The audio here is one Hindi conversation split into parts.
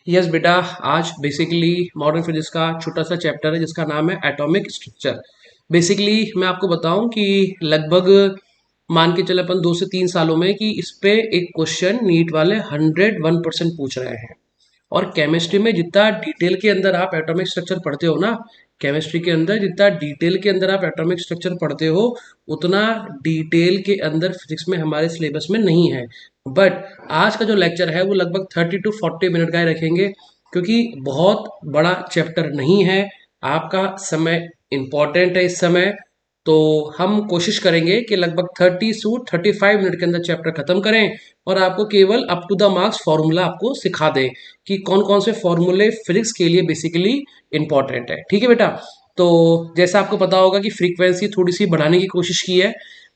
यस बेटा, आज बेसिकली मॉडर्न फिजिक्स का छोटा सा चैप्टर है जिसका नाम है एटॉमिक स्ट्रक्चर। बेसिकली मैं आपको बताऊं कि लगभग मान के चले अपन 2 से 3 सालों में कि इस पे एक क्वेश्चन नीट वाले 101% पूछ रहे हैं। और केमिस्ट्री में जितना डिटेल के अंदर आप एटॉमिक स्ट्रक्चर पढ़ते हो ना, केमिस्ट्री के अंदर जितना डिटेल के अंदर आप एटॉमिक स्ट्रक्चर पढ़ते हो उतना डिटेल के अंदर फिजिक्स में हमारे सिलेबस में नहीं है। बट आज का जो लेक्चर है वो लगभग 30 to 40 मिनट का ही रखेंगे, क्योंकि बहुत बड़ा चैप्टर नहीं है। आपका समय इंपॉर्टेंट है इस समय, तो हम कोशिश करेंगे कि लगभग 30 से 35 मिनट के अंदर चैप्टर खत्म करें और आपको केवल up to the marks formula आपको सिखा दें कि कौन कौन से फॉर्मूले फिजिक्स के लिए बेसिकली इंपॉर्टेंट है। ठीक है बेटा, तो जैसा आपको पता होगा कि फ्रीक्वेंसी थोड़ी सी बढ़ाने की कोशिश की है,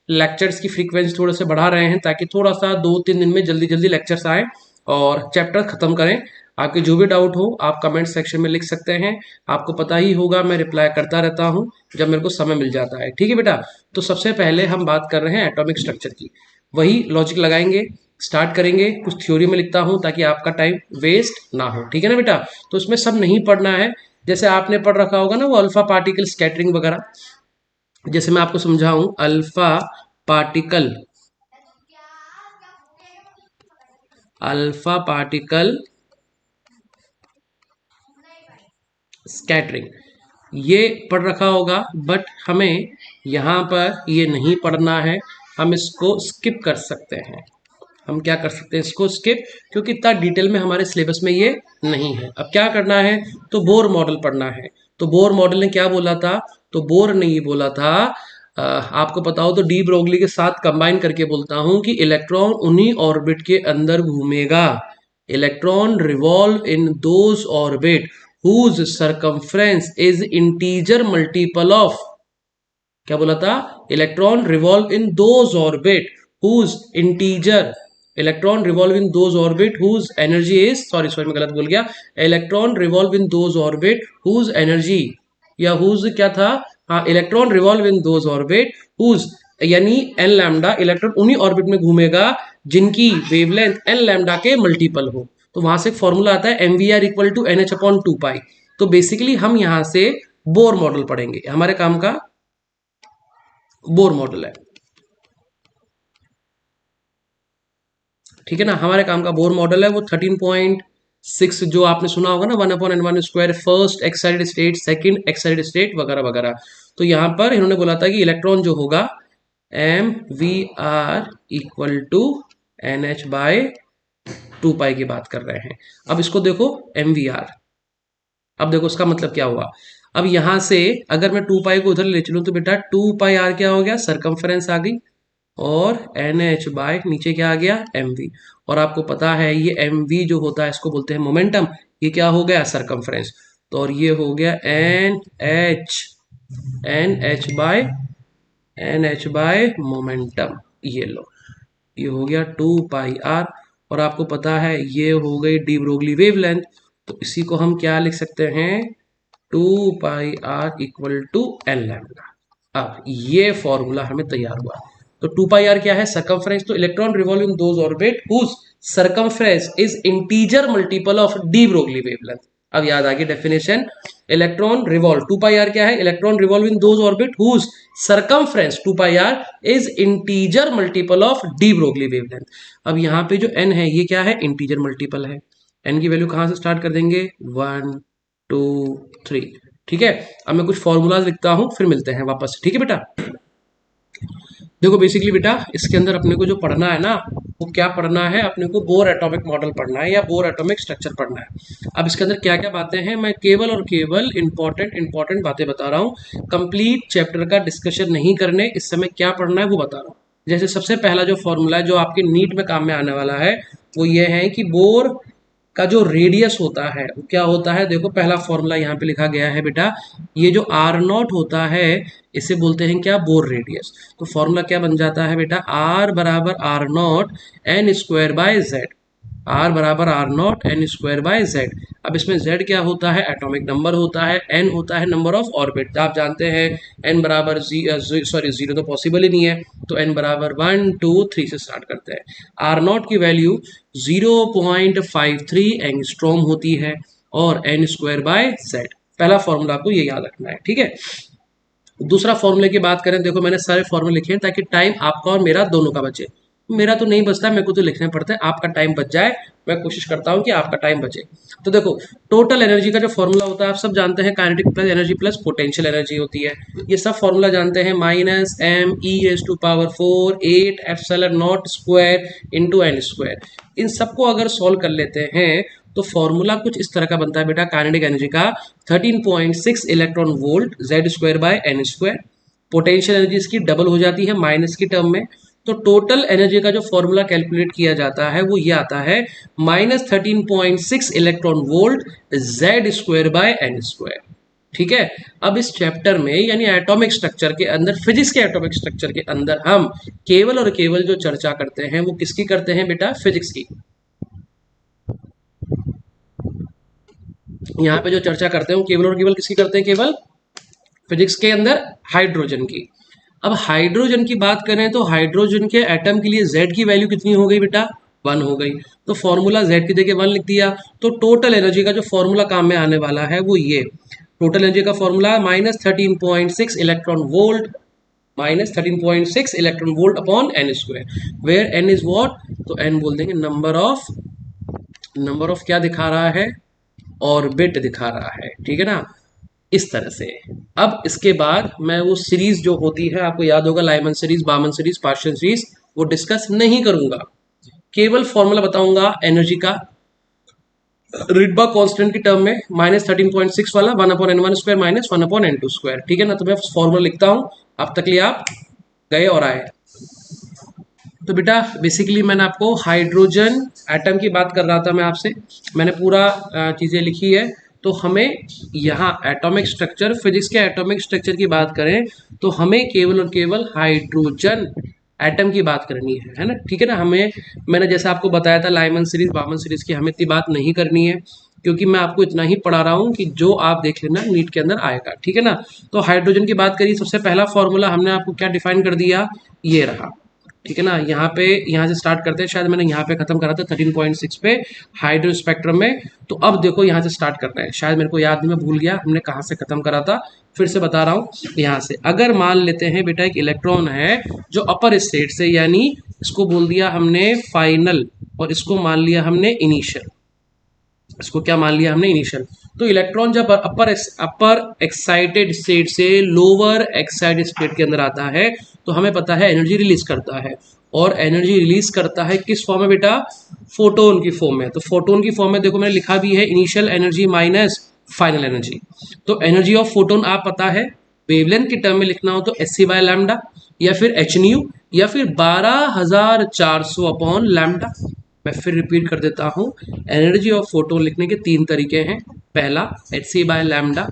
लेक्चर्स की फ्रीक्वेंसी थोड़ा सा बढ़ा रहे हैं ताकि थोड़ा सा 2-3 दिन में जल्दी जल्दी लेक्चर्स आए और चैप्टर खत्म करें। आपके जो भी डाउट हो आप कमेंट सेक्शन में लिख सकते हैं, आपको पता ही होगा मैं रिप्लाई करता रहता हूं जब मेरे को समय मिल जाता है। ठीक है बेटा, तो सबसे पहले हम बात कर रहे हैं एटॉमिक स्ट्रक्चर की। वही लॉजिक लगाएंगे, स्टार्ट करेंगे। कुछ थ्योरी में लिखता हूं ताकि आपका टाइम वेस्ट ना हो। ठीक है ना बेटा, तो इसमें सब नहीं पढ़ना है। जैसे आपने पढ़ रखा होगा ना वो अल्फा पार्टिकल स्कैटरिंग वगैरह, जैसे मैं आपको समझाऊं alpha particle alpha particle scattering ये पढ़ रखा होगा, बट हमें यहाँ पर ये नहीं पढ़ना है। हम इसको स्किप कर सकते हैं। हम क्या कर सकते हैं, इसको स्किप, क्योंकि इतना डिटेल में हमारे सिलेबस में ये नहीं है। अब क्या करना है, तो बोर मॉडल पढ़ना है। तो बोर मॉडल ने क्या बोला था, तो बोर ने ये बोला था, आपको पता हो तो डी ब्रोगली के साथ कंबाइन करके बोलता हूं कि इलेक्ट्रॉन उन्हीं ऑर्बिट के अंदर घूमेगा। Electron revolve in those orbit whose circumference is integer multiple of, क्या बोला था, electron revolve in those orbit whose integer, electron revolve in those orbit whose energy is, sorry sorry मैं गलत बोल गया, electron revolve in those orbit whose energy, या whose क्या था, हाँ, electron revolve in those orbit whose, यानी एन लैम्डा, इलेक्ट्रॉन उन्हीं ऑर्बिट में घूमेगा जिनकी वेवलेंथ एन लैम्डा के मल्टीपल हो। तो वहां से फॉर्मूला आता है mvr equal to n h upon 2 pi. तो बेसिकली हम यहां से बोर मॉडल पढ़ेंगे, हमारे काम का बोर मॉडल है। ठीक है ना, हमारे काम का बोर मॉडल है। वो 13.6 जो आपने सुना होगा ना, 1/n1 square, first excited state, second excited state वगैरह वगैरह। तो यहाँ पर इन्होंने बोला था कि इलेक्ट्रॉन जो होगा m v r equal to n h by 2 pi की बात कर रहे हैं। अब इसको देखो एम वी आर, अब देखो उसका मतलब क्या हुआ। अब यहां से अगर मैं 2 पाई को उधर ले चलूं तो बेटा 2 पाई आर क्या हो गया, सरकमफ्रेंस आ गई, और एन एच बाय नीचे क्या आ गया, एम वी। और आपको पता है ये एम वी जो होता है इसको बोलते हैं मोमेंटम। ये क्या हो गया, सरकमफ्रेंस। तो और ये हो गया एन एच बाय मोमेंटम। ये लो, ये हो गया 2 पाई आर। और आपको पता है ये हो गई डी ब्रोगली वेवलेंथ। तो इसी को हम क्या लिख सकते हैं, 2 pi r equal to n lambda. अब ये फॉर्मूला हमें तैयार हुआ। तो 2 पाई आर क्या है, सरकमफ्रेंस। तो electron revolve in those orbit whose circumference is integer multiple of de Broglie wavelength. अब याद आ गई definition, electron revolve, 2 pi r क्या है, electron revolve in those orbit whose circumference 2 pi r is integer multiple of de Broglie wavelength. अब यहाँ पे जो एन है ये क्या है, इंटीजर मल्टीपल है। एन की वैल्यू कहां से स्टार्ट कर देंगे, 1 2 3। ठीक है, अब मैं कुछ फॉर्मूलाज लिखता हूं फिर मिलते हैं वापस। ठीक है बेटा, देखो बेसिकली बेटा इसके अंदर अपने को जो पढ़ना है ना, वो क्या पढ़ना है, अपने को बोर एटॉमिक मॉडल पढ़ना है या बोर एटॉमिक स्ट्रक्चर पढ़ना है। अब इसके अंदर क्या क्या बातें हैं, मैं केवल और केवल इंपॉर्टेंट बातें बता रहा हूँ। कंप्लीट चैप्टर का डिस्कशन नहीं करने, इस समय क्या पढ़ना है वो बता रहा हूँ। जैसे सबसे पहला जो फॉर्मूला है जो आपके नीट में काम में आने वाला है वो ये है कि बोर का जो रेडियस होता है वो क्या होता है। देखो पहला फॉर्मूला यहाँ पे लिखा गया है बेटा, ये जो आर नॉट होता है इसे बोलते हैं क्या, बोर रेडियस। तो फॉर्मूला क्या बन जाता है बेटा, आर बराबर r naught n square by z. R बराबर r naught n square by z. अब इसमें जेड क्या होता है, एटॉमिक नंबर होता है, एन होता है नंबर ऑफ ऑर्बिट। आप जानते हैं एन बराबर सॉरी जीरो तो पॉसिबल ही नहीं है, तो एन बराबर 1 2 3 से स्टार्ट करते हैं। आर नॉट की वैल्यू 0.53 एंगस्ट्रॉम होती है और एन स्क्वायर बाय जेड। पहला फॉर्मूला आपको ये याद रखना है, ठीक है। दूसरा फॉर्मूले की बात करें, देखो मैंने सारे फॉर्मूले लिखे हैं ताकि टाइम आपका और मेरा दोनों का बचे। मेरा तो नहीं बचता, मेरे को तो लिखने पड़ते हैं, आपका टाइम बच जाए, मैं कोशिश करता हूं कि आपका टाइम बचे। तो देखो टोटल एनर्जी का जो फॉर्मूला होता है आप सब जानते हैं, kinetic plus energy plus potential energy होती है। ये सब फॉर्मूला जानते हैं, minus m e s to power 4 8 epsilon naught square into n square. इन सबको अगर सॉल्व कर लेते हैं तो फॉर्मूला कुछ इस तरह का बनता है बेटा, काइनेटिक एनर्जी का 13.6 electron volt Z square by n square. Potential energy इसकी डबल हो जाती है माइनस की टर्म में। तो टोटल एनर्जी का जो फॉर्मूला कैलकुलेट किया जाता है वो ये आता है -13.6 electron volt Z square by n square. ठीक है। अब इस चैप्टर में यानी एटॉमिक स्ट्रक्चर के अंदर, फिजिक्स के एटॉमिक स्ट्रक्चर के अंदर हम केवल और केवल जो चर्चा करते हैं वो किसकी करते हैं बेटा, फिजिक्स की। यहाँ पे जो चर्चा करते हैं वो केवल और केवल किसकी करते हैं, केवल फिजिक्स के अंदर हाइड्रोजन की। अब हाइड्रोजन की बात करें तो हाइड्रोजन के एटम के लिए Z की वैल्यू कितनी हो गई बेटा, 1 हो गई। तो फॉर्मूला Z की जगह 1 लिख दिया। तो टोटल एनर्जी का जो फॉर्मूला काम में आने वाला है वो ये, टोटल एनर्जी का formula -13.6 electron volt, -13.6 electron volt upon n square, where n is what, तो एन बोल देंगे नंबर ऑफ क्या दिखा रहा है, ऑर्बिट दिखा रहा है, ठीक है ना, इस तरह से। अब इसके बाद मैं वो सीरीज जो होती है आपको याद होगा, लाइमन सीरीज, बामन सीरीज, पार्शियल सीरीज, वो डिस्कस नहीं करूंगा, केवल फॉर्मूला बताऊंगा एनर्जी का रिडबर्ग कांस्टेंट की टर्म में, -13.6 वाला 1/n1² -1/n2²। ठीक है ना, तो मैं फॉर्मूला लिखता हूं, अब तक लिए आप गए और आए। तो बेटा बेसिकली मैंने आपको हाइड्रोजन एटम की बात कर रहा था मैं आपसे, मैंने पूरा चीज़ें लिखी है। तो हमें यहाँ एटॉमिक स्ट्रक्चर, फिजिक्स के एटॉमिक स्ट्रक्चर की बात करें तो हमें केवल और केवल हाइड्रोजन एटम की बात करनी है ना, ठीक है ना। हमें, मैंने जैसे आपको बताया था लाइमन सीरीज, बामन सीरीज की हमें इतनी बात नहीं करनी है, क्योंकि मैं आपको इतना ही पढ़ा रहा हूँ कि जो आप देख लेना नीट के अंदर आएगा, ठीक है ना। तो हाइड्रोजन की बात करिए, सबसे पहला फॉर्मूला हमने आपको क्या डिफाइन कर दिया, ये रहा, ठीक है ना। यहाँ से स्टार्ट करते हैं, शायद मैंने यहाँ पे खत्म करा था 13.6 पे हाइड्रो स्पेक्ट्रम में। तो अब देखो यहाँ से स्टार्ट करते हैं, शायद मेरे को याद नहीं, मैं भूल गया हमने कहाँ से खत्म करा था, फिर से बता रहा हूँ। यहाँ से अगर मान लेते हैं बेटा एक इलेक्ट्रॉन है जो अपर स्टेट से, यानी इसको बोल दिया हमने फाइनल और इसको मान लिया हमने इनिशियल, इसको क्या मान लिया हमने, इनिशियल। तो इलेक्ट्रॉन जब अपर एक्साइटेड स्टेट से लोअर एक्साइटेड स्टेट के अंदर आता है तो हमें पता है एनर्जी रिलीज करता है, और एनर्जी रिलीज करता है किस फॉर्म में बेटा, फोटोन की फॉर्म में। तो फोटोन की फॉर्म में देखो मैंने लिखा भी है initial energy minus final energy. तो एनर्जी ऑफ फोटोन आप पता है, वेवलेंथ की टर्म में लिखना हो तो Sc/λ, या फिर hν, या फिर 12400 अपॉन लैम्डा। मैं फिर रिपीट कर देता हूँ, एनर्जी ऑफ फोटोन लिखने के 3 तरीके हैं। पहला Hc/λ,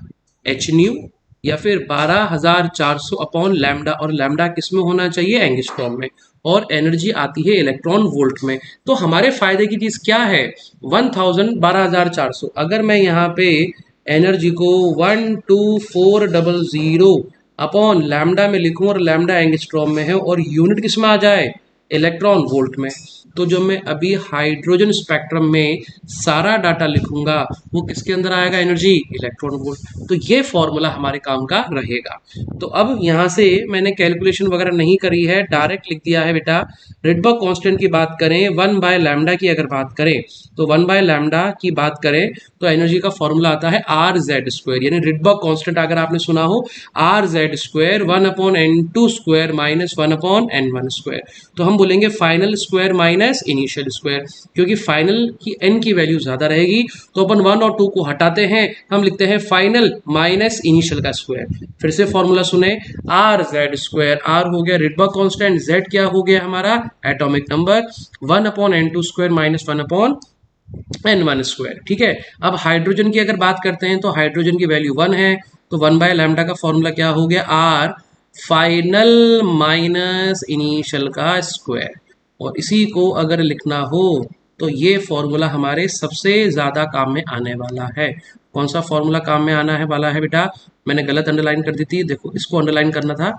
hν, या फिर 12400 अपॉन लैम्डा, और लैम्डा किस में होना चाहिए, एंगस्ट्रॉम में, और एनर्जी आती है इलेक्ट्रॉन वोल्ट में। तो हमारे फायदे की चीज क्या है, 1,400। अगर मैं यहाँ पे एनर्जी को 12400 अपॉन लैम्डा में लिखूं और लैम्डा एंगस्ट्रॉम में है और यूनिट किस में आ जाए, इलेक्ट्रॉन वोल्ट में, तो जो मैं अभी हाइड्रोजन स्पेक्ट्रम में सारा डाटा लिखूंगा वो किसके अंदर आएगा, एनर्जी, इलेक्ट्रॉन वोल्ट। तो ये फॉर्मूला हमारे काम का रहेगा। तो अब यहाँ से मैंने कैलकुलेशन वगैरह नहीं करी है, डायरेक्ट लिख दिया है बेटा। रिडबर्ग कांस्टेंट की बात करें, 1/λ की अगर बात करें तो 1/λ की बात करें तो एनर्जी का फॉर्मूला आता है Rz², यानी रिडबर्ग कांस्टेंट अगर आपने सुना हो Rz² 1/n2² -1/n1²। तो हम बोलेंगे final square minus initial square, क्योंकि फाइनल की n की वैल्यू ज्यादा रहेगी तो अपन 1 और 2 को हटाते हैं, हम लिखते हैं फाइनल माइनस इनिशियल का स्क्वायर। फिर से फॉर्मूला सुने, Rz², R हो गया रिडबर्ग कांस्टेंट, Z क्या हो गया हमारा एटॉमिक नंबर, 1/n2² -1/n1²। ठीक है। अब हाइड्रोजन की अगर बात करते हैं तो हाइड्रोजन की वैल्यू 1 है, तो 1/λ का फॉर्मूला क्या हो गया, R फाइनल माइनस इनिशियल का स्क्वायर। और इसी को अगर लिखना हो तो ये फॉर्मूला हमारे सबसे ज्यादा काम में आने वाला है। कौन सा फॉर्मूला काम में आना है वाला है बेटा? मैंने गलत अंडरलाइन कर दी थी, देखो इसको अंडरलाइन करना था।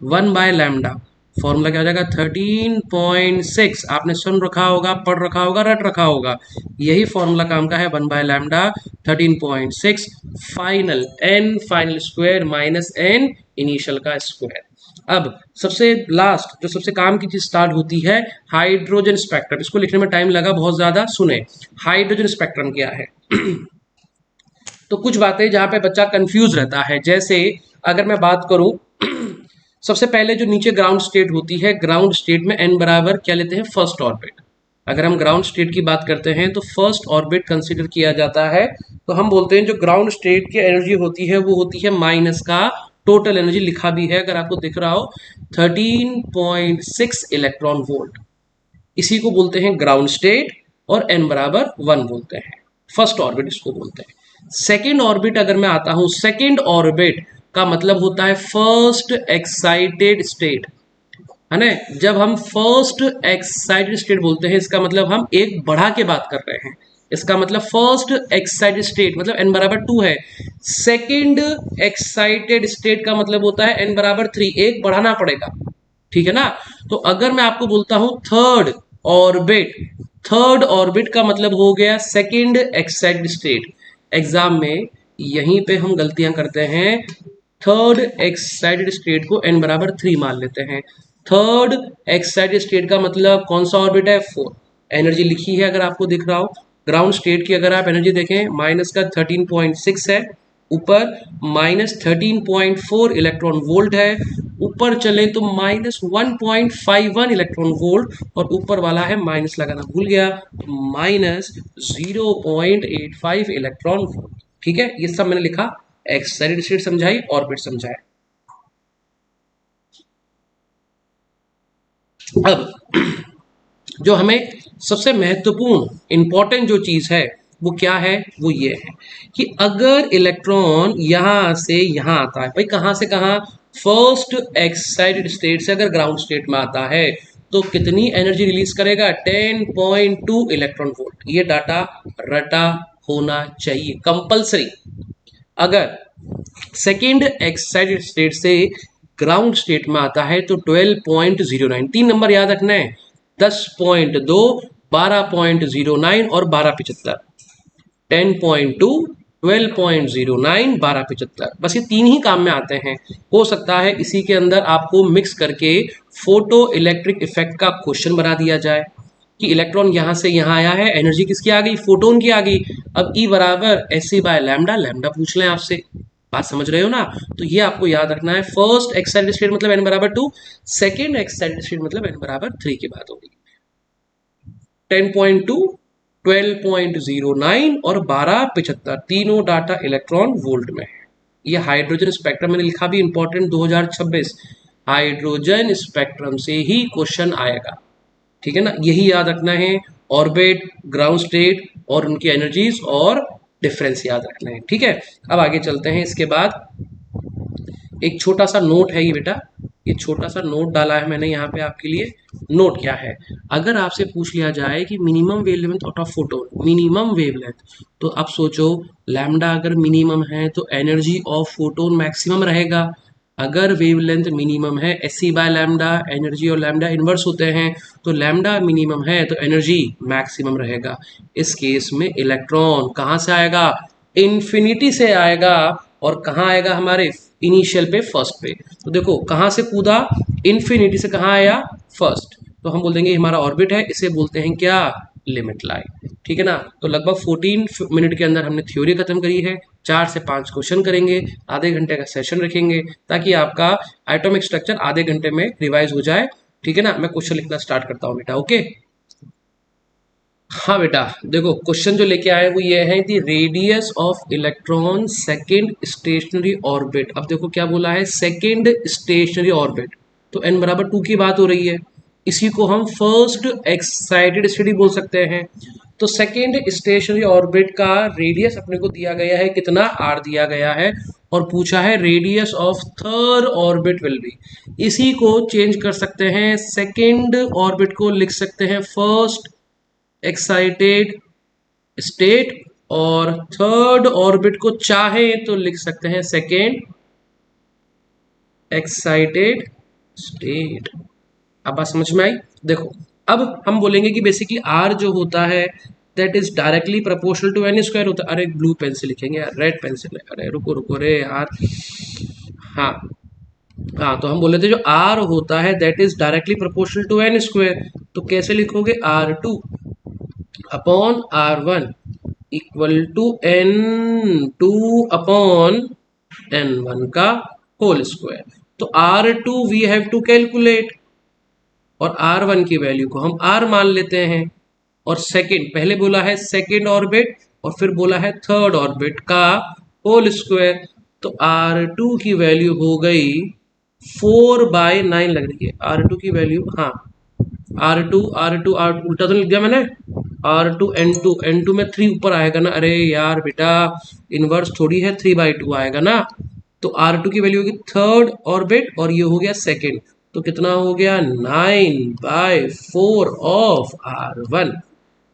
1/λ फॉर्मूला क्या हो जाएगा? 13.6। आपने सुन रखा होगा, पढ़ रखा होगा, रट रखा होगा। यही फॉर्मूला काम का है, 1/λ 13.6 final n final square minus n initial का स्क्वायर। अब सबसे लास्ट जो सबसे काम की चीज स्टार्ट होती है, हाइड्रोजन स्पेक्ट्रम। इसको लिखने में टाइम लगा बहुत ज्यादा, सुने हाइड्रोजन स्पेक्ट्रम क्या है। तो कुछ बातें जहां पे बच्चा कंफ्यूज रहता है, जैसे अगर मैं बात करूं सबसे पहले जो नीचे ग्राउंड स्टेट होती है, ग्राउंड स्टेट में n बराबर क्या लेते हैं? First orbit. अगर हम ग्राउंड स्टेट की बात करते हैं तो फर्स्ट ऑर्बिट कंसीडर किया जाता है। तो हम बोलते हैं जो ग्राउंड स्टेट की एनर्जी होती है वो होती है माइनस का टोटल एनर्जी, लिखा भी है अगर आपको दिख रहा हो 13.6 इलेक्ट्रॉन वोल्ट। इसी को बोलते हैं ग्राउंड स्टेट और n बराबर 1 बोलते हैं। फर्स्ट ऑर्बिट इसको बोलते हैं। सेकेंड ऑर्बिट अगर मैं आता हूं, सेकेंड ऑर्बिट का मतलब होता है फर्स्ट एक्साइटेड स्टेट, है ना। जब हम फर्स्ट एक्साइटेड स्टेट बोलते हैं इसका मतलब हम एक बढ़ा के बात कर रहे हैं। इसका मतलब फर्स्ट एक्साइटेड स्टेट मतलब n बराबर 2 है। सेकेंड एक्साइटेड स्टेट का मतलब होता है n बराबर 3, एक बढ़ाना पड़ेगा, ठीक है ना। तो अगर मैं आपको बोलता हूं थर्ड ऑर्बिट, थर्ड ऑर्बिट का मतलब हो गया सेकेंड एक्साइटेड स्टेट। एग्जाम में यहीं पे हम गलतियां करते हैं, थर्ड एक्साइटेड स्टेट को n बराबर 3 मान लेते हैं। थर्ड एक्साइटेड स्टेट का मतलब कौन सा ऑर्बिट है? 4। एनर्जी लिखी है अगर आपको दिख रहा हो, ग्राउंड स्टेट की अगर आप एनर्जी देखें माइनस का 13.6 है, ऊपर माइनस 13.4 इलेक्ट्रॉन वोल्ट है, ऊपर चले तो माइनस 1.51 इलेक्ट्रॉन वोल्ट, और ऊपर वाला है माइनस लगाना भूल गया, माइनस 0.85 इलेक्ट्रॉन वोल्ट। ठीक है, ये सब मैंने लिखा, एक्साइटेड स्टेट समझाई, ऑर्बिट समझाया। अब जो हमें सबसे महत्वपूर्ण इंपॉर्टेंट जो चीज है वो क्या है? वो ये है कि अगर इलेक्ट्रॉन यहां से यहां आता है, भाई कहां से कहां? फर्स्ट एक्साइटेड स्टेट से अगर ग्राउंड स्टेट में आता है तो कितनी एनर्जी रिलीज करेगा? 10.2 इलेक्ट्रॉन वोल्ट। ये डाटा रटा होना चाहिए, कंपल्सरी। अगर सेकेंड एक्साइटेड स्टेट से ग्राउंड स्टेट में आता है तो 12.09, 3 नंबर याद रखना है, 10.2, 12.09 और 12.75। 10.2, 12.09, 12.75, बस ये तीन ही काम में आते हैं। हो सकता है इसी के अंदर आपको मिक्स करके फोटो इलेक्ट्रिक इफेक्ट का क्वेश्चन बना दिया जाए कि इलेक्ट्रॉन यहां से यहां आया है, एनर्जी किसकी आ गई? फोटोन की आ गई। अब E बराबर SC बाय लैम्डा, लैम्डा पूछ लें आपसे, बात समझ रहे हो ना। तो ये आपको याद रखना है, फर्स्ट एक्साइटेड स्टेट मतलब n बराबर 2, सेकेंड एक्साइटेड स्टेट मतलब n बराबर 3 की बात होगी। 10.2, 12.09 और 12.75 तीनों डाटा इलेक्ट्रॉन वोल्ट में है। ये हाइड्रोजन स्पेक्ट्रम मैंने लिखा भी इंपॉर्टेंट 2026, हाइड्रोजन स्पेक्ट्रम से ही क्वेश्चन आएगा, ठीक है ना। यही याद रखना है, ऑर्बिट, ग्राउंड स्टेट और उनकी एनर्जीज और डिफरेंस याद रखना है, ठीक है। अब आगे चलते हैं। इसके बाद एक छोटा सा नोट है ये बेटा, ये छोटा सा नोट डाला है मैंने यहाँ पे आपके लिए। नोट क्या है? अगर आपसे पूछ लिया जाए कि minimum wavelength of photon, minimum wavelength, तो आप सोचो लैम्डा अगर मिनिमम है तो एनर्जी ऑफ फोटोन मैक्सिमम रहेगा। अगर वेवलेंथ मिनिमम है, SC बाय लैम्डा, एनर्जी और लैम्डा इन्वर्स होते हैं, तो लैम्डा मिनिमम है तो एनर्जी मैक्सिमम रहेगा। इस केस में इलेक्ट्रॉन कहाँ से आएगा? इन्फिनिटी से आएगा। और कहाँ आएगा? हमारे इनिशियल पे, फर्स्ट पे। तो देखो कहाँ से कूदा? इन्फिनिटी से कहाँ आया? फर्स्ट। तो हम बोल देंगे हमारा ऑर्बिट है, इसे बोलते हैं क्या? लिमिट लाइन, ठीक है ना। तो लगभग 14 मिनट के अंदर हमने थ्योरी खत्म करी है। 4 से 5 क्वेश्चन करेंगे, आधे घंटे का सेशन रखेंगे ताकि आपका एटॉमिक स्ट्रक्चर आधे घंटे में रिवाइज हो जाए, ठीक है ना। मैं क्वेश्चन लिखना स्टार्ट करता हूँ बेटा, ओके। हाँ बेटा देखो क्वेश्चन जो लेके आए वो ये है, the radius of electron second stationery orbit. अब देखो क्या बोला है, सेकेंड स्टेशनरी ऑर्बिट, तो n बराबर 2 की बात हो रही है। इसी को हम फर्स्ट एक्साइटेड स्टेट बोल सकते हैं। तो सेकेंड स्टेशनरी ऑर्बिट का रेडियस अपने को दिया गया है, कितना? r दिया गया है, और पूछा है radius of third orbit will be. इसी को चेंज कर सकते हैं, सेकेंड ऑर्बिट को लिख सकते हैं फर्स्ट एक्साइटेड स्टेट, और थर्ड ऑर्बिट को चाहे तो लिख सकते हैं सेकेंड एक्साइटेड स्टेट। अब बात समझ में आई? देखो अब हम बोलेंगे कि बेसिकली आर जो होता है that is directly proportional to n square होता है। अरे ब्लू पेन से लिखेंगे यार, रेड पेन से, अरे रुको रुको रे यार। हाँ हाँ, तो हम बोले थे जो आर होता है that is directly proportional to n square, तो कैसे लिखोगे, r two upon r one equal to n two upon n one का होल स्क्वायर। तो r two we have to calculate, और आर वन की वैल्यू को हम आर मान लेते हैं, और सेकंड पहले बोला है सेकंड ऑर्बिट और फिर बोला है थर्ड ऑर्बिट का होल स्क्वायर। तो आर टू की वैल्यू हो गई 4/9 लग रही है आर टू की वैल्यू। हाँ, आर टू उल्टा तो लिख दिया मैंने, एन टू में 3 ऊपर आएगा ना, अरे यार बेटा इनवर्स थोड़ी है, 3/2 आएगा ना। तो आर टू की वैल्यू होगी थर्ड ऑर्बिट और ये हो गया सेकेंड, तो कितना हो गया 9/4 ऑफ आर वन।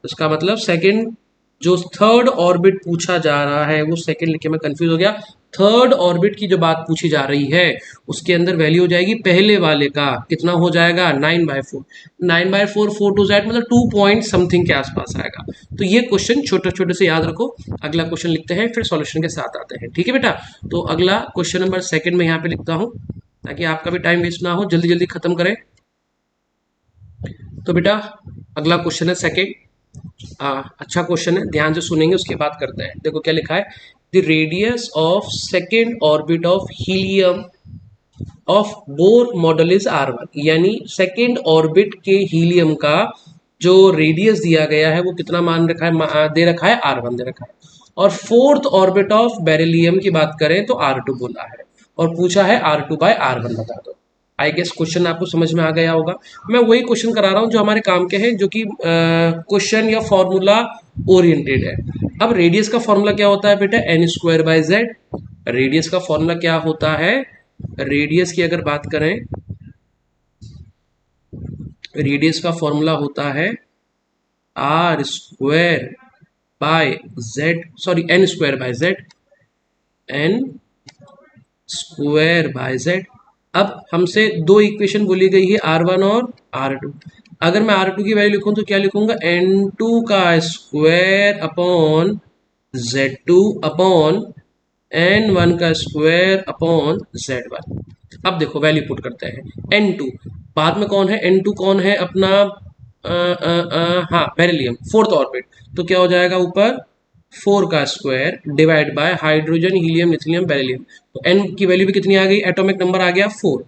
इसका मतलब सेकेंड जो थर्ड ऑर्बिट पूछा जा रहा है वो सेकेंड लिखे में कंफ्यूज हो गया। थर्ड ऑर्बिट की जो बात पूछी जा रही है उसके अंदर वैल्यू हो जाएगी पहले वाले का, कितना हो जाएगा 9/4। 9/4 4 टू जेड मतलब 2 पॉइंट समथिंग के आसपास आएगा। तो ये क्वेश्चन छोटे छोटे से याद रखो। अगला क्वेश्चन लिखते हैं फिर सॉल्यूशन के साथ आते हैं, ठीक है बेटा। तो अगला क्वेश्चन नंबर सेकंड में यहाँ पे लिखता हूँ ताकि आपका भी टाइम वेस्ट ना हो, जल्दी जल्दी खत्म करें। तो बेटा अगला क्वेश्चन है सेकंड। अच्छा क्वेश्चन है, ध्यान से सुनेंगे उसके बाद करते हैं। देखो क्या लिखा है, the radius of second orbit of helium of Bohr model is R1, यानी सेकेंड ऑर्बिट के हीलियम का जो रेडियस दिया गया है वो कितना मान रखा है, दे रखा है R1 दे रखा है। और फोर्थ ऑर्बिट ऑफ बेरिलियम की बात करें तो R2 बोला है, और पूछा है R2/R1 बता दो। आई गेस क्वेश्चन आपको समझ में आ गया होगा। मैं वही क्वेश्चन करा रहा हूँ जो हमारे काम के हैं, जो कि क्वेश्चन या फॉर्मूला ओरिएंटेड है। अब रेडियस का फॉर्मूला क्या होता है बेटा, n²/z। रेडियस का फॉर्मूला क्या होता है, रेडियस की अगर बात करें, रेडियस का फॉर्मूला होता है n²/z, n²/z। अब हमसे दो इक्वेशन बोली गई है R1 और R2। अगर मैं R2 की वैल्यू लिखूं तो क्या लिखूंगा, n2 का square upon z2 upon n1 का स्क्वायर अपॉन z1। अब देखो वैल्यू पुट करते हैं, n2 बाद में कौन है, n2 कौन है अपना हाँ बेरिलियम फोर्थ ऑर्बिट, तो क्या हो जाएगा ऊपर 4 का square divide by hydrogen helium lithium beryllium. तो n की वैल्यू भी कितनी आ गई, एटॉमिक नंबर आ गया 4।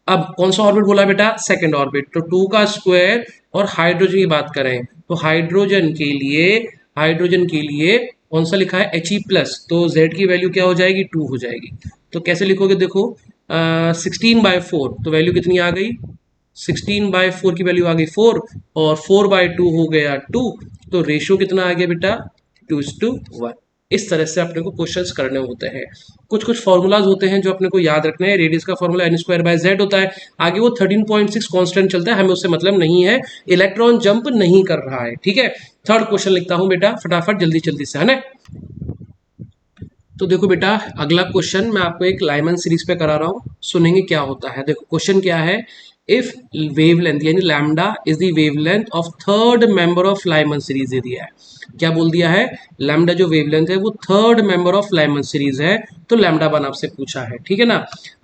अब कौन सा ऑर्बिट बोला बेटा, सेकंड ऑर्बिट, तो 2 का स्क्वायर, और हाइड्रोजन की बात करें तो हाइड्रोजन के लिए कौन सा लिखा है He+, तो Z की वैल्यू क्या हो जाएगी 2 हो जाएगी। तो कैसे लिखोगे देखो 16/4, तो वैल्यू कितनी आ गई 16/4 की वैल्यू आ गई 4, और 4/2 हो गया 2, तो रेशियो कितना आ गया बेटा 2:1। इस तरह से अपने को क्वेश्चंस करने होते हैं। कुछ कुछ फॉर्मूलाज होते हैं जो अपने को याद रखने हैं। रेडियस का फॉर्मूला n²/z होता है, आगे वो 13.6 कांस्टेंट चलता है, हमें उससे मतलब नहीं है, इलेक्ट्रॉन जंप नहीं कर रहा है, ठीक है। थर्ड क्वेश्चन लिखता हूं बेटा फटाफट जल्दी जल्दी से, है ना। तो देखो बेटा अगला क्वेश्चन मैं आपको एक लाइमन सीरीज पे करा रहा हूँ, सुनेंगे क्या होता है। देखो क्वेश्चन क्या है, इफ वेवलेंथ यानी lambda is the wavelength of third member of Lyman series दे दिया है। क्या बोल दिया है, लैम्डा जो वेवलेंथ है वो third member of Lyman series है, तो लैम्डा वन आपसे पूछा है, ठीक है ना।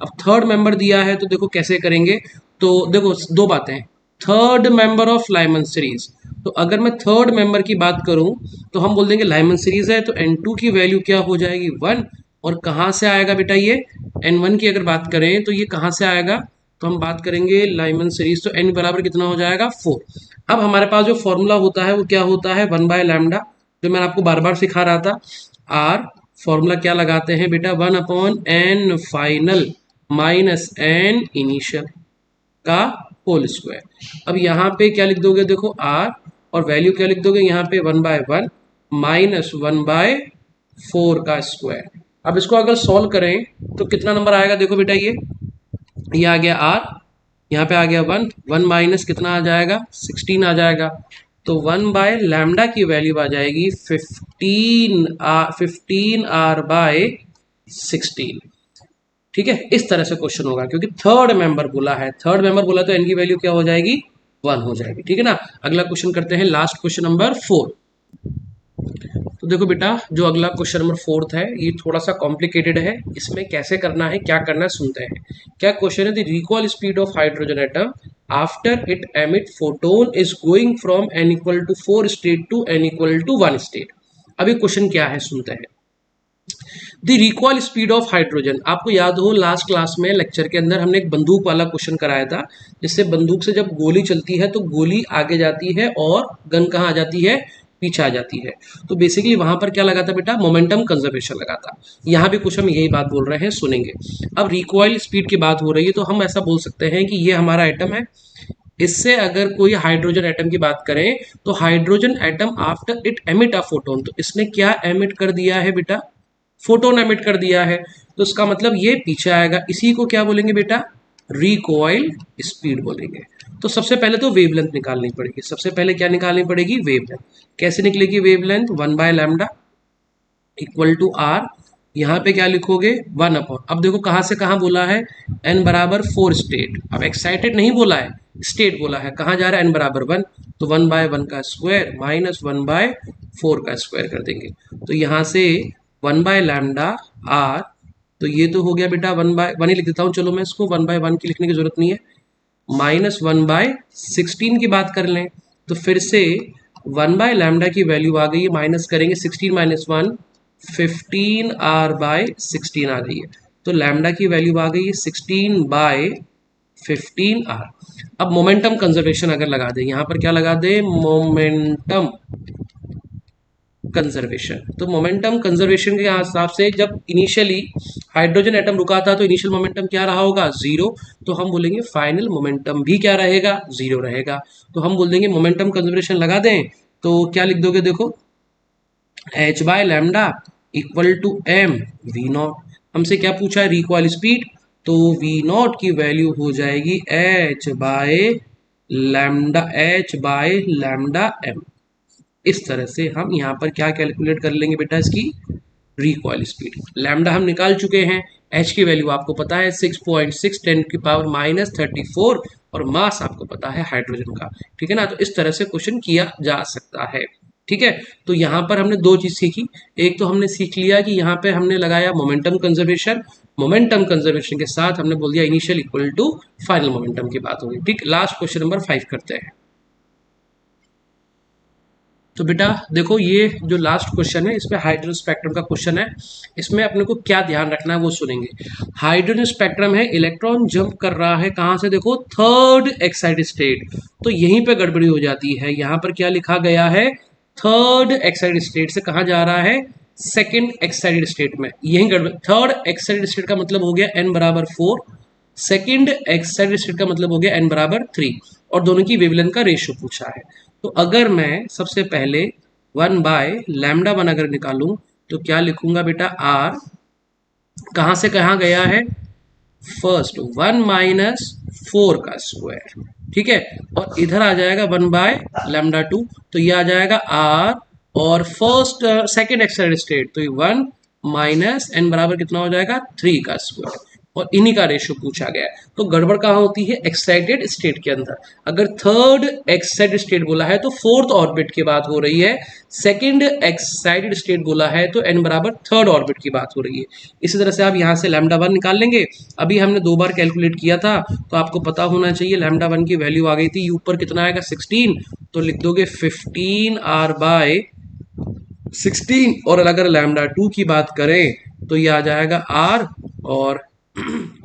अब थर्ड मेंबर दिया है तो देखो कैसे करेंगे, तो देखो दो बातें, third member of Lyman series, तो अगर मैं थर्ड मेंबर की बात करूं तो हम बोल देंगे लाइमन सीरीज है तो n2 की वैल्यू क्या हो जाएगी 1, और कहां से आएगा बेटा ये n1 की अगर बात करें तो ये कहां से आएगा, तो हम बात करेंगे लाइमन सीरीज, तो n बराबर कितना हो जाएगा 4। अब हमारे पास जो फॉर्मूला होता है वो क्या होता है 1/λ, जो मैंने आपको बार बार सिखा रहा था। r फॉर्मूला क्या लगाते हैं बेटा 1/n final minus n initial का होल स्क्वायर। अब यहाँ पे क्या लिख दोगे देखो r, और वैल्यू क्या लिख दोगे यहाँ पे 1/1 माइनस 1/4 का स्क्वायर। अब इसको अगर सॉल्व करें तो कितना नंबर आएगा देखो बेटा, ये आ गया r, यहाँ पे आ गया 1 माइनस कितना आ जाएगा 16 आ जाएगा, तो 1/λ की वैल्यू आ जाएगी 15r/16। ठीक है, इस तरह से क्वेश्चन होगा क्योंकि थर्ड मेंबर बोला है, थर्ड मेंबर बोला तो एन की वैल्यू क्या हो जाएगी, 1 हो जाएगी। ठीक है ना। अगला क्वेश्चन करते हैं, लास्ट क्वेश्चन नंबर 4। तो देखो बेटा, जो अगला क्वेश्चन नंबर 4 है ये थोड़ा सा कॉम्प्लिकेटेड है। इसमें कैसे करना है, क्या करना है, सुनते हैं। क्या क्वेश्चन है, the recoil speed of hydrogen atom after it emit photon is going from n equal to 4 state to n equal to 1 state. अभी क्वेश्चन क्या है, सुनते हैं। The recoil speed of hydrogen, आपको याद हो लास्ट क्लास में लेक्चर के अंदर हमने एक बंदूक वाला क्वेश्चन कराया था, जिससे बंदूक से जब गोली चलती है तो गोली आगे जाती है और गन कहाँ आ जाती है, पीछे आ जाती है। तो बेसिकली वहां पर क्या लगा था बेटा, मोमेंटम कंजर्वेशन लगा था। यहाँ भी कुछ हम यही बात बोल रहे हैं, सुनेंगे। अब रिकॉइल स्पीड की बात हो रही है तो हम ऐसा बोल सकते हैं कि ये हमारा एटम है। इससे अगर कोई हाइड्रोजन एटम की बात करें तो hydrogen atom after it emit a photon, तो इसने क्या एमिट कर दिया है बेटा, फोटोन एमिट कर दिया है। तो इसका मतलब ये पीछे आएगा, इसी को क्या बोलेंगे बेटा, रिकॉइल स्पीड बोलेंगे। तो सबसे पहले तो वेवलेंथ निकालनी पड़ेगी, सबसे पहले क्या निकालनी पड़ेगी, वेवलेंथ। कैसे निकलेगी वेवलेंथ, 1/λ इक्वल टू आर। यहाँ पे क्या लिखोगे, 1/। अब देखो कहाँ से कहाँ बोला है, n बराबर 4 स्टेट। अब एक्साइटेड नहीं बोला है, स्टेट बोला है। कहाँ जा रहा है, n बराबर 1, तो 1/1 का स्क्वायर माइनस 1/4 का स्क्वायर कर देंगे। तो यहाँ से 1/λ आर, तो ये तो हो गया बेटा 1/1 ही लिख देता हूँ, चलो मैं इसको 1/1 की लिखने की जरूरत नहीं है। माइनस 1/16 की बात कर लें तो फिर से 1/λ की वैल्यू आ गई है, माइनस करेंगे 16 माइनस 1, 15r/16 आ गई है। तो लैम्डा की वैल्यू आ गई है 16/15r। अब मोमेंटम कंजर्वेशन अगर लगा दे, यहाँ पर क्या लगा दे, मोमेंटम कंजर्वेशन। तो मोमेंटम कंजर्वेशन के हिसाब से जब इनिशियली हाइड्रोजन एटम रुका था तो इनिशियल मोमेंटम क्या रहा होगा, 0। तो हम बोलेंगे फाइनल मोमेंटम भी क्या रहेगा, 0 रहेगा। तो हम बोल देंगे मोमेंटम कंजर्वेशन लगा दें तो क्या लिख दोगे, देखो h/λ equal to m v0। हमसे क्या पूछा है, रिकॉइल स्पीड, तो v0 की वैल्यू हो जाएगी h/λ m। इस तरह से हम यहाँ पर क्या कैलकुलेट कर लेंगे बेटा, इसकी रिकॉइल स्पीड। लैम्डा हम निकाल चुके हैं, एच की वैल्यू आपको पता है 6.6 10⁻34 और मास आपको पता है हाइड्रोजन का। ठीक है ना। तो इस तरह से क्वेश्चन किया जा सकता है। ठीक है, तो यहाँ पर हमने दो चीज सीखी। एक तो हमने सीख लिया कि यहाँ पे हमने लगाया मोमेंटम कंजर्वेशन, मोमेंटम कंजर्वेशन के साथ हमने बोल दिया initial equal to final momentum की बात होगी। ठीक, लास्ट क्वेश्चन नंबर 5 करते हैं। तो बेटा देखो, ये जो लास्ट क्वेश्चन है इसमें हाइड्रोजन स्पेक्ट्रम का क्वेश्चन है। इसमें अपने को क्या ध्यान रखना है वो सुनेंगे। हाइड्रोजन स्पेक्ट्रम है, इलेक्ट्रॉन जंप कर रहा है कहाँ से, देखो थर्ड एक्साइटेड स्टेट। तो यहीं पे गड़बड़ी हो जाती है। यहाँ पर क्या लिखा गया है, थर्ड एक्साइटेड स्टेट से कहाँ जा रहा है, सेकेंड एक्साइटेड स्टेट में। यही गड़बड़ी, थर्ड एक्साइटेड स्टेट का मतलब हो गया n बराबर 4, सेकेंड एक्साइटेड स्टेट का मतलब हो गया n बराबर 3, और दोनों की वेवलेंथ का रेशियो पूछा है। तो अगर मैं सबसे पहले 1/λ1 अगर निकालूं तो क्या लिखूंगा बेटा, r कहां से कहां गया है, फर्स्ट 1 माइनस 4 का स्क्वायर। ठीक है, और इधर आ जाएगा 1/λ2, तो ये आ जाएगा r, और फर्स्ट सेकेंड एक्साइटेड स्टेट तो ये 1 माइनस n बराबर कितना हो जाएगा, 3 का स्क्वायर, और इन्हीं का रेशियो पूछा गया है। तो गड़बड़ कहाँ होती है, एक्साइटेड स्टेट के अंदर। अगर थर्ड एक्साइटेड स्टेट बोला है तो फोर्थ ऑर्बिट की बात हो रही है, सेकंड एक्साइटेड स्टेट बोला है तो n बराबर थर्ड ऑर्बिट की बात हो रही है। इसी तरह से आप यहाँ से λ1 निकाल लेंगे। अभी हमने 2 बार कैलकुलेट किया था तो आपको पता होना चाहिए λ1 की वैल्यू आ गई थी, ऊपर कितना आएगा 16, तो लिख दोगे 15r/16। और अगर λ2 की बात करें तो ये आ जाएगा r, और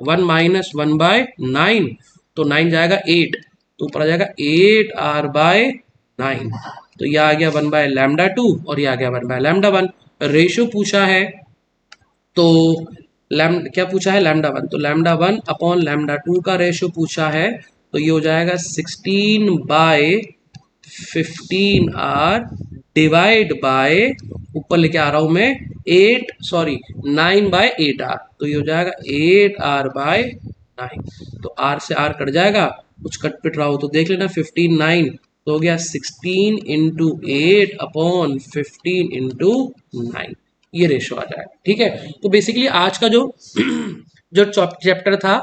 1 माइनस 1/9, तो 9 जाएगा 8, तो ऊपर आ जाएगा 8r/9। तो ये आ गया 1/λ2 और ये आ गया 1/λ1। रेशियो पूछा है तो क्या पूछा है, λ1, तो λ1 अपॉन λ2 का रेशियो पूछा है, तो ये हो जाएगा 16/15r डिवाइड बाय, ऊपर लेके आ रहा हूं मैं 9/8r, तो ये हो जाएगा 8r/9। तो r से r कट जाएगा, कुछ कट पिट रहा हो तो देख लेना, 15 9 तो हो गया 16 इंटू 8/15 इंटू 9, ये रेशो आ जाए। ठीक है, तो बेसिकली आज का जो जो चैप्टर था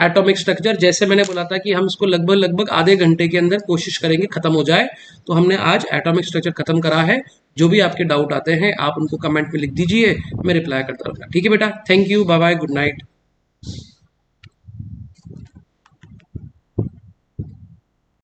एटॉमिक स्ट्रक्चर, जैसे मैंने बोला था कि हम इसको लगभग लगभग आधे घंटे के अंदर कोशिश करेंगे खत्म हो जाए, तो हमने आज एटॉमिक स्ट्रक्चर खत्म करा है। जो भी आपके डाउट आते हैं आप उनको कमेंट में लिख दीजिए, मैं रिप्लाई करता रहूँगा। ठीक है बेटा, thank you, bye bye, good night.